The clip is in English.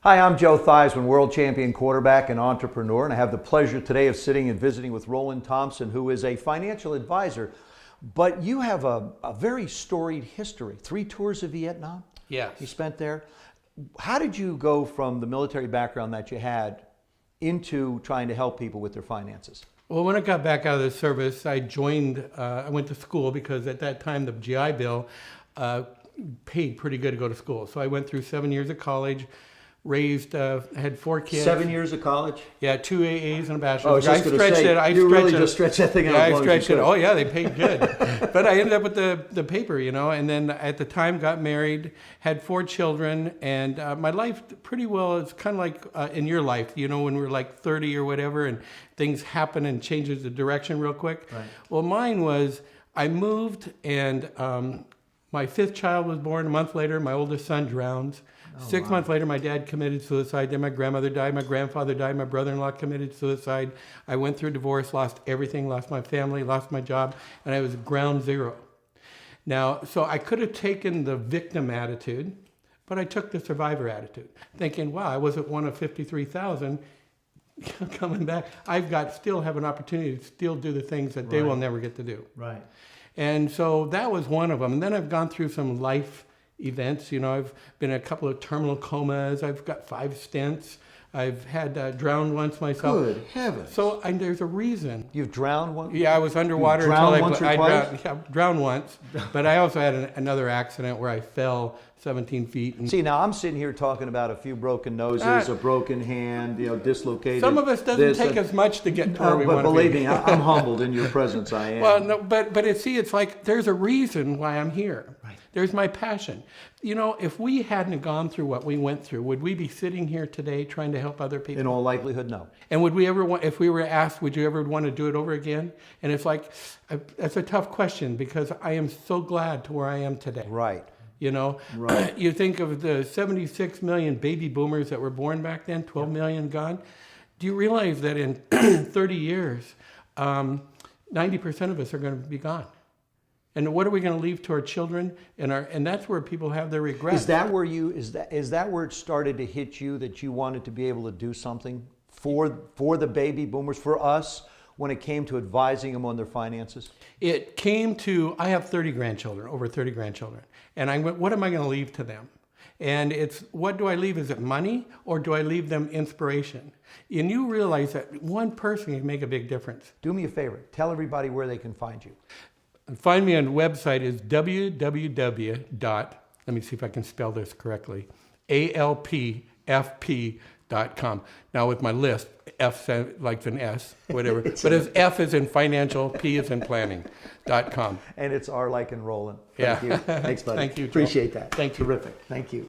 Hi, I'm Joe Theismann, world champion quarterback and entrepreneur, and I have the pleasure today of sitting and visiting with Roland Thompson, who is a financial advisor. But you have a very storied history. 3 tours of Vietnam? Yes. You spent there. How did you go from the military background that you had into trying to help people with their finances? Well, when I got back out of the service, I went to school because at that time the GI Bill paid pretty good to go to school. So I went through 7 years of college, had 4 kids. 7 years of college? Yeah, 2 AAs and a bachelor's. Oh, I was just going to say, you really just stretched that thing out. Yeah, I stretched it. Oh, yeah, they paid good. But I ended up with the paper, and then at the time got married, had 4 children, and my life pretty well is kind of like in your life, when we're like 30 or whatever, and things happen and changes the direction real quick. Right. Well, mine was, I moved, and my 5th child was born. A month later, my oldest son drowns. 6 months later, my dad committed suicide. Then my grandmother died. My grandfather died. My brother-in-law committed suicide. I went through a divorce, lost everything, lost my family, lost my job, and I was ground zero. Now, so I could have taken the victim attitude, but I took the survivor attitude, thinking, wow, I wasn't one of 53,000 coming back. Still have an opportunity to still do the things that they will never get to do. Right. And so that was one of them. And then I've gone through some life events. I've been in a couple of terminal comas. I've got 5 stents. I've had drowned once myself. Good heavens. So there's a reason. You've drowned once? Yeah, I was underwater. You drowned once or twice? Drowned once. But I also had another accident where I fell 17 feet. See, now I'm sitting here talking about a few broken noses, a broken hand, dislocated. Some of us doesn't take as much to get to where we want to be. But believe me, I'm humbled in your presence. I am. Well, no, but it's like there's a reason why I'm here. Right. There's my passion. If we hadn't gone through what we went through, would we be sitting here today trying to help other people? In all likelihood, no. And would we ever want, if we were asked, would you ever want to do it over again? And it's like, that's a tough question because I am so glad to where I am today. Right. Right. You think of the 76 million baby boomers that were born back then, 12 million gone. Do you realize that in 30 years, 90% of us are going to be gone? And what are we going to leave to our children? And that's where people have their regrets. Is that where it started to hit you that you wanted to be able to do something for the baby boomers, for us, when it came to advising them on their finances? It came to, I have 30 grandchildren, over 30 grandchildren. And I went, what am I going to leave to them? And it's, what do I leave? Is it money or do I leave them inspiration? And you realize that one person can make a big difference. Do me a favor. Tell everybody where they can find you. Find me on the website is let me see if I can spell this correctly, alpfp.com. Now with my list, F like an S, whatever, but it's F is in financial, P is in planning.com. And it's R like in Roland. Yeah. Thank you. Thanks, buddy. Thank you, Joe. Appreciate that. Thank you. Terrific. Thank you.